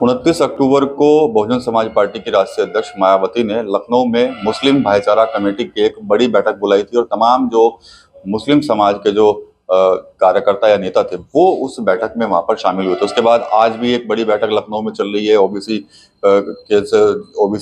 29 अक्टूबर को बहुजन समाज पार्टी की राष्ट्रीय अध्यक्ष मायावती ने लखनऊ में मुस्लिम भाईचारा कमेटी की एक बड़ी बैठक बुलाई थी और तमाम जो मुस्लिम समाज के जो कार्यकर्ता या नेता थे वो उस बैठक में वहां पर शामिल हुए थे। उसके बाद आज भी एक बड़ी बैठक लखनऊ में चल रही है। ओबीसी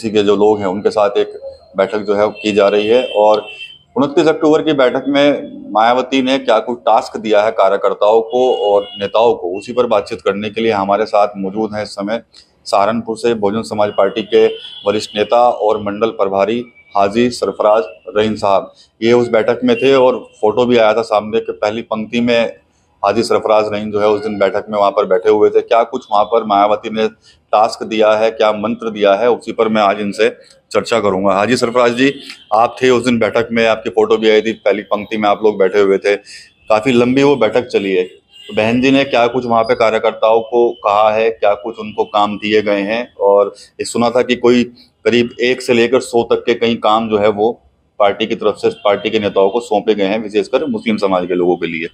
के जो लोग हैं उनके साथ एक बैठक जो है की जा रही है और 29 अक्टूबर की बैठक में मायावती ने क्या कुछ टास्क दिया है कार्यकर्ताओं को और नेताओं को, उसी पर बातचीत करने के लिए हमारे साथ मौजूद हैं इस समय सहारनपुर से बहुजन समाज पार्टी के वरिष्ठ नेता और मंडल प्रभारी हाजी सरफराज रहीम साहब। ये उस बैठक में थे और फोटो भी आया था सामने के पहली पंक्ति में हाजी सरफराज रहीम जो है उस दिन बैठक में वहां पर बैठे हुए थे। क्या कुछ वहां पर मायावती ने टास्क दिया है, क्या मंत्र दिया है, उसी पर मैं आज इनसे चर्चा करूंगा। हाजी सरफराज जी, आप थे उस दिन बैठक में, आपकी फोटो भी आई थी, पहली पंक्ति में आप लोग बैठे हुए थे। काफी लंबी वो बैठक चली है, तो बहन जी ने क्या कुछ वहां पे कार्यकर्ताओं को कहा है, क्या कुछ उनको काम दिए गए हैं? और ये सुना था कि कोई करीब 1 से लेकर 100 तक के कई काम जो है वो पार्टी की तरफ से पार्टी के नेताओं को सौंपे गए हैं, विशेषकर मुस्लिम समाज के लोगों के लिए।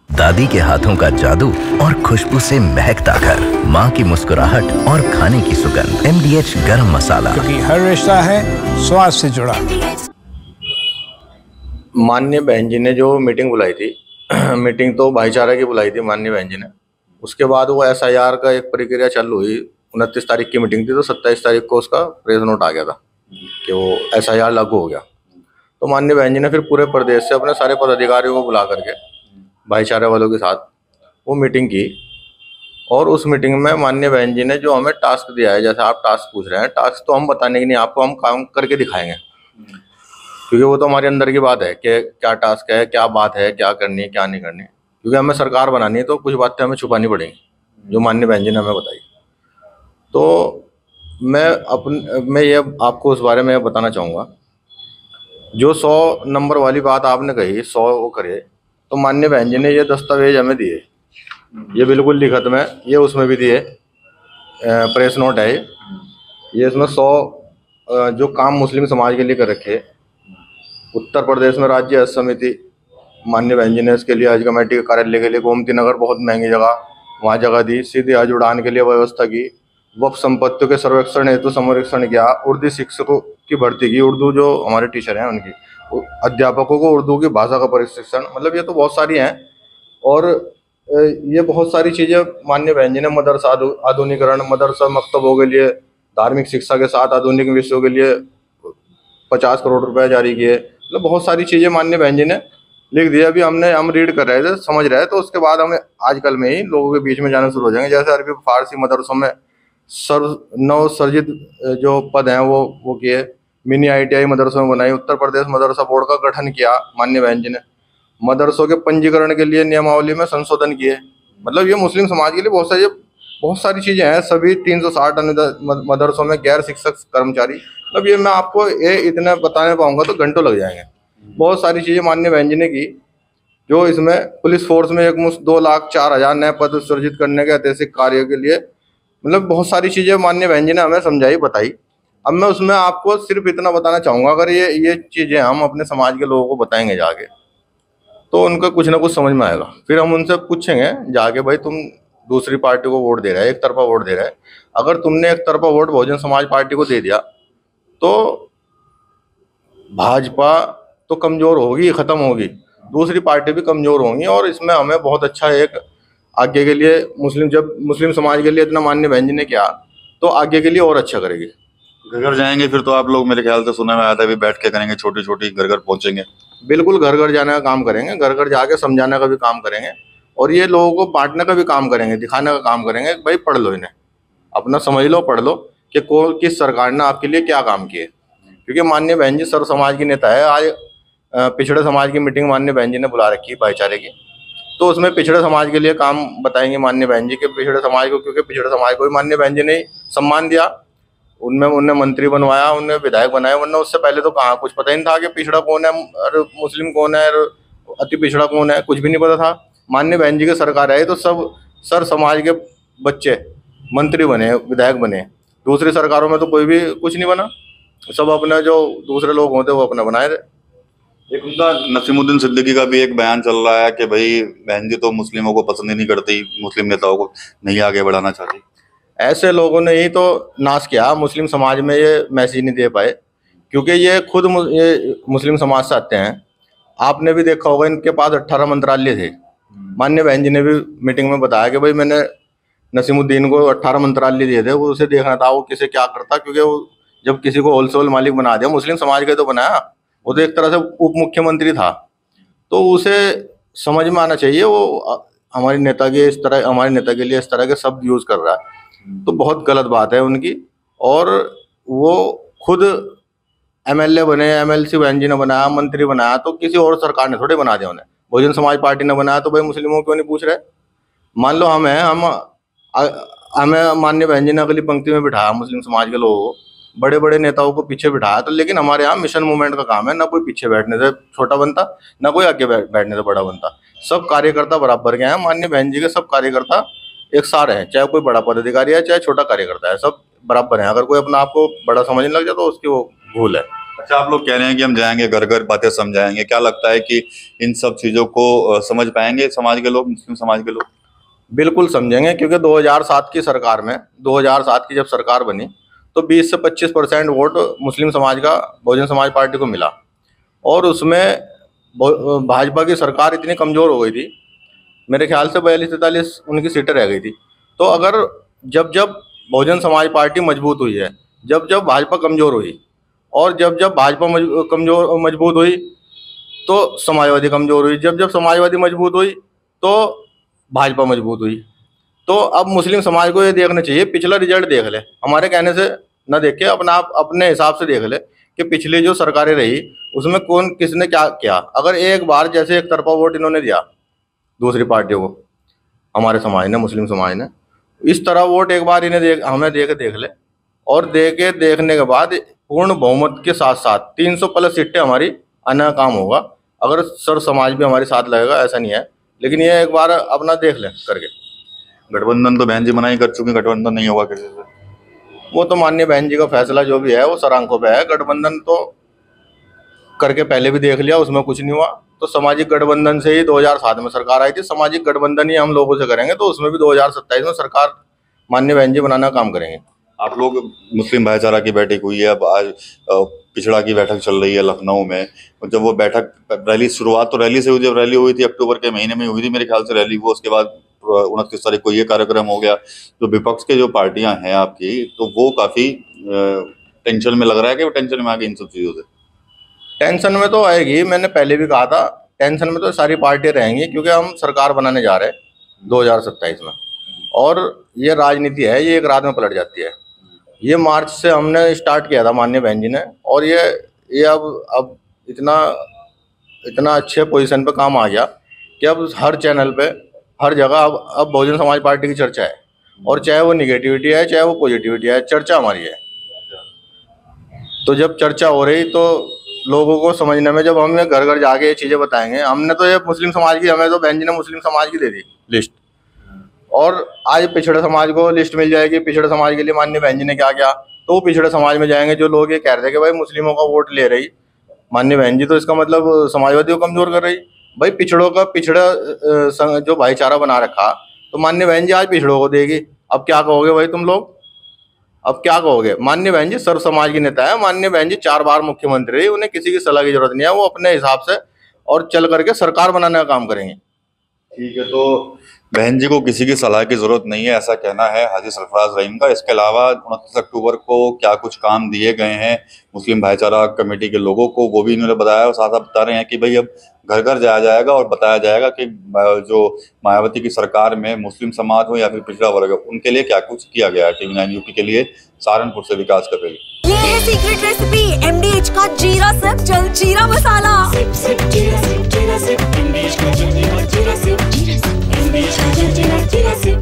दादी के हाथों का जादू और खुशबू से महकता घर, माँ की मुस्कुराहट और खाने की सुगंध। MDH गरम मसाला, क्योंकि हर रिश्ता है स्वाद से जुड़ा। माननीय बहन जी ने जो मीटिंग बुलाई थी मीटिंग तो भाईचारा की बुलाई थी माननीय बहन जी ने। उसके बाद वो SIR का एक प्रक्रिया चालू हुई। 29 तारीख की मीटिंग थी तो 27 तारीख को उसका प्रेस नोट आ गया था कि वो SIR लागू हो गया। तो माननीय बहन जी ने फिर पूरे प्रदेश से अपने सारे पदाधिकारियों को बुला करके भाईचारे वालों के साथ वो मीटिंग की और उस मीटिंग में माननीय बहन जी ने जो हमें टास्क दिया है, जैसे आप टास्क पूछ रहे हैं, टास्क तो हम बताने की नहीं, आपको हम काम करके दिखाएंगे, क्योंकि वो तो हमारे अंदर की बात है कि क्या टास्क है, क्या बात है, क्या करनी है, क्या नहीं करनी है। क्योंकि हमें सरकार बनानी है तो कुछ बातें हमें छुपानी पड़ेंगी जो माननीय बहन जी ने हमें बताई। तो मैं ये आपको उस बारे में बताना चाहूँगा, जो 100 नंबर वाली बात आपने कही, 100 वो करे, तो माननीय बहन जी ने ये दस्तावेज हमें दिए, ये बिल्कुल लिखत में, ये उसमें भी दिए, प्रेस नोट है ये। इसमें 100 जो काम मुस्लिम समाज के लिए कर रखे। उत्तर प्रदेश में राज्य हज समिति, माननीय बहन जी ने इसके लिए हज कमेटी के कार्यालय के लिए गोमती नगर, बहुत महंगी जगह, वहाँ जगह दी। सीधे हज उड़ान के लिए व्यवस्था की। वक्फ संपत्तियों के सर्वेक्षण हेतु संरक्षण किया। उर्दू शिक्षकों की भर्ती की, उर्दू जो हमारे टीचर हैं उनकी, अध्यापकों को उर्दू की भाषा का प्रशिक्षण, मतलब ये तो बहुत सारी हैं। और ये बहुत सारी चीज़ें माननीय बहन जी ने मदरसा आधुनिकरण, मदरसा मकतबों के लिए धार्मिक शिक्षा के साथ आधुनिक विषयों के लिए 50 करोड़ रुपए जारी किए। मतलब बहुत सारी चीज़ें माननीय बहन जी ने लिख दिया। अभी हम रीड कर रहे थे, समझ रहे थे, तो उसके बाद हमें आजकल में ही लोगों के बीच में जाना शुरू हो जाएंगे। जैसे अरबी फारसी मदरसों में नवसर्जित जो पद हैं वो किए। मिनी ITI मदरसों में बनाई। उत्तर प्रदेश मदरसा बोर्ड का गठन किया माननीय बहन जी ने। मदरसों के पंजीकरण के लिए नियमावली में संशोधन किए। मतलब ये मुस्लिम समाज के लिए बहुत सारी चीज़ें हैं। सभी 360 मदरसों में गैर शिक्षक कर्मचारी, मतलब ये मैं आपको ये इतना बताने पाऊंगा तो घंटों लग जाएंगे। बहुत सारी चीज़ें माननीय बहन जी ने की। जो इसमें पुलिस फोर्स में 2,04,000 नए पद सृजित करने के ऐतिहासिक कार्य के लिए, मतलब बहुत सारी चीज़ें माननीय बहन जी ने हमें समझाई, बताई। अब मैं उसमें आपको सिर्फ इतना बताना चाहूँगा, अगर ये चीज़ें हम अपने समाज के लोगों को बताएंगे जाके, तो उनका कुछ ना कुछ समझ में आएगा। फिर हम उनसे पूछेंगे जाके, भाई तुम दूसरी पार्टी को वोट दे रहे है, एक तरफा वोट दे रहे है, अगर तुमने एक तरफा वोट बहुजन समाज पार्टी को दे दिया तो भाजपा तो कमज़ोर होगी, ख़त्म होगी, दूसरी पार्टी भी कमज़ोर होंगी। और इसमें हमें बहुत अच्छा एक आगे के लिए जब मुस्लिम समाज के लिए इतना माननीय बहन जी ने किया तो आगे के लिए और अच्छा करेगी। घर घर जाएंगे फिर तो आप लोग, मेरे ख्याल से सुनने में आया था भी बैठ के करेंगे, छोटी छोटी घर घर पहुंचेंगे। बिल्कुल घर घर जाने का काम करेंगे, घर घर जाके समझाने का भी काम करेंगे और ये लोगों को बांटने का भी काम करेंगे, दिखाने का काम करेंगे। भाई पढ़ लो, इन्हें अपना समझ लो, पढ़ लो कि किस सरकार ने आपके लिए क्या काम किए। क्योंकि माननीय बहन जी सर्व समाज की नेता है। आज पिछड़े समाज की मीटिंग माननीय बहन जी ने बुला रखी है भाईचारे की, तो उसमें पिछड़े समाज के लिए काम बताएंगे माननीय बहन जी के। पिछड़े समाज को, क्योंकि पिछड़े समाज को भी माननीय बहन जी ने सम्मान दिया, उनने मंत्री बनवाया, उन्हें विधायक बनाया। वरना उससे पहले तो कहाँ कुछ पता ही नहीं था कि पिछड़ा कौन है और मुस्लिम कौन है और अति पिछड़ा कौन है, कुछ भी नहीं पता था। माननीय बहन जी की सरकार आई तो सब सर समाज के बच्चे मंत्री बने, विधायक बने। दूसरी सरकारों में तो कोई भी कुछ नहीं बना, सब अपने जो दूसरे लोग होते वो अपने बनाए थे। एक उनका नसीमुद्दीन सिद्दीकी का भी एक बयान चल रहा है कि भाई बहन जी तो मुस्लिमों को पसंद ही नहीं करती, मुस्लिम नेताओं को नहीं आगे बढ़ाना चाहती। ऐसे लोगों ने ही तो नाश किया मुस्लिम समाज में, ये मैसेज नहीं दे पाए, क्योंकि ये खुद ये मुस्लिम समाज से आते हैं। आपने भी देखा होगा इनके पास 18 मंत्रालय थे। माननीय बहन जी ने भी मीटिंग में बताया कि भाई मैंने नसीमुद्दीन को 18 मंत्रालय दिए थे, वो उसे देखना था वो किसे क्या करता, क्योंकि वो जब किसी को होलसेल मालिक बना दिया, मुस्लिम समाज के तो बनाया, वो तो एक तरह से उप मुख्यमंत्री था, तो उसे समझ में आना चाहिए वो हमारे नेता के इस तरह, हमारे नेता के लिए इस तरह के शब्द यूज कर रहा है, तो बहुत गलत बात है उनकी। और वो खुद MLA बने, MLC बहन जी ने बनाया, मंत्री बनाया, तो किसी और सरकार ने थोड़े बना दिया उन्हें। बहुजन समाज पार्टी ने बनाया, तो भाई मुस्लिमों क्यों नहीं पूछ रहे? मान लो हमें माननीय बहन जी ने अगली पंक्ति में बिठाया मुस्लिम समाज के लोगों को, बड़े बड़े नेताओं को पीछे बिठाया, तो लेकिन हमारे यहाँ मिशन मूवमेंट का काम है, ना कोई पीछे बैठने से छोटा बनता, ना कोई आगे बैठने से बड़ा बनता। सब कार्यकर्ता बराबर के हैं। माननीय बहन जी के सब कार्यकर्ता एक सार हैं, चाहे कोई बड़ा पदाधिकारी है चाहे छोटा कार्यकर्ता है, सब बराबर हैं। अगर कोई अपना आपको बड़ा समझने लग जाए तो उसकी वो भूल है। अच्छा, आप लोग कह रहे हैं कि हम जाएंगे घर घर बातें समझाएंगे, क्या लगता है कि इन सब चीजों को समझ पाएंगे समाज के लोग, मुस्लिम समाज के लोग? बिल्कुल समझेंगे, क्योंकि 2007 की सरकार में, 2007 की जब सरकार बनी तो 20 से 25% वोट मुस्लिम समाज का बहुजन समाज पार्टी को मिला, और उसमें भाजपा की सरकार इतनी कमज़ोर हो गई थी, मेरे ख्याल से 42-43 उनकी सीटें रह गई थी। तो अगर जब जब बहुजन समाज पार्टी मजबूत हुई है, जब जब भाजपा कमज़ोर हुई, और जब जब भाजपा मजबूत हुई तो समाजवादी कमज़ोर हुई, जब जब समाजवादी मजबूत हुई तो भाजपा मजबूत हुई। तो अब मुस्लिम समाज को ये देखना चाहिए, पिछला रिजल्ट देख ले, हमारे कहने से न देख के अपने हिसाब से देख ले कि पिछली जो सरकारें रही उसमें कौन किसने क्या किया। अगर एक बार जैसे एक तरफा वोट इन्होंने दिया दूसरी पार्टियों को, हमारे समाज ने, मुस्लिम समाज ने, इस तरह वोट एक बार इन्हें हमें देख ले, और देखने के बाद पूर्ण बहुमत के साथ साथ 300 प्लस सीटें हमारी आने का काम होगा। अगर सर समाज भी हमारे साथ लगेगा, ऐसा नहीं है, लेकिन ये एक बार अपना देख ले करके। गठबंधन तो बहन जी मना ही कर चुके, गठबंधन नहीं होगा किसी से। वो तो माननीय बहन जी का फैसला जो भी है वो सर आंखों पे है। गठबंधन तो करके पहले भी देख लिया, उसमें कुछ नहीं हुआ। तो सामाजिक गठबंधन से ही 2007 में सरकार आई थी, सामाजिक गठबंधन ही हम लोगों से करेंगे, तो उसमें भी 2027 में सरकार माननीय बहन जी बनाना काम करेंगे। आप लोग मुस्लिम भाईचारा की बैठक हुई है, अब आज पिछड़ा की बैठक चल रही है लखनऊ में। जब वो बैठक रैली, शुरुआत तो रैली से हुई, जब रैली हुई थी अक्टूबर के महीने में हुई थी मेरे ख्याल से रैली, वो उसके बाद 29 तारीख को ये कार्यक्रम हो गया। तो विपक्ष के जो पार्टियां हैं आपकी, तो वो काफी टेंशन में लग रहा है कि वो टेंशन में आ गई इन सब चीजों से। टेंशन में तो आएगी, मैंने पहले भी कहा था, टेंशन में तो सारी पार्टियां रहेंगी, क्योंकि हम सरकार बनाने जा रहे हैं 2027 में, और ये राजनीति है, ये एक रात में पलट जाती है। ये मार्च से हमने स्टार्ट किया था माननीय बहन जी ने, और ये अब इतना अच्छे पोजीशन पे काम आ गया कि अब हर चैनल पे, हर जगह अब बहुजन समाज पार्टी की चर्चा है, और चाहे वो निगेटिविटी है चाहे वो पॉजिटिविटी है, चर्चा हमारी है। तो जब चर्चा हो रही तो लोगों को समझने में, जब हम घर घर जाके ये चीज़ें बताएंगे, हमने तो ये मुस्लिम समाज की, हमें तो बहन जी ने मुस्लिम समाज की दे दी लिस्ट, और आज पिछड़े समाज को लिस्ट मिल जाएगी, पिछड़े समाज के लिए माननीय बहन जी ने क्या किया, तो वो पिछड़े समाज में जाएंगे। जो लोग ये कह रहे थे कि भाई मुस्लिमों का वोट ले रही माननीय बहन जी, तो इसका मतलब समाजवादी को कमजोर कर रही। भाई पिछड़ों का जो भाईचारा बना रखा, तो माननीय बहन जी आज पिछड़ों को देगी। अब क्या कहोगे भाई तुम लोग, अब क्या कहोगे? माननीय बहन जी सर्व समाज की नेता है, माननीय बहन जी 4 बार मुख्यमंत्री रही, उन्हें किसी की सलाह की जरूरत नहीं है, वो अपने हिसाब से और चल करके सरकार बनाने का काम करेंगे। ठीक है, तो बहन जी को किसी की सलाह की जरूरत नहीं है, ऐसा कहना है हाजी सरफराज रहीम का। इसके अलावा 29 अक्टूबर को क्या कुछ काम दिए गए हैं मुस्लिम भाईचारा कमेटी के लोगों को, वो भी इन्होंने बताया, और साथ बता रहे हैं कि भाई अब घर घर जाया जाएगा और बताया जाएगा कि जो मायावती की सरकार में मुस्लिम समाज हो या फिर पिछड़ा वर्ग, उनके लिए क्या कुछ किया गया है। TV9 यूपी के लिए सहारनपुर से विकास कपेल। ये है सीक्रेट रेसिपी MDH का जीरा सिर्फ जलजीरा मसाला।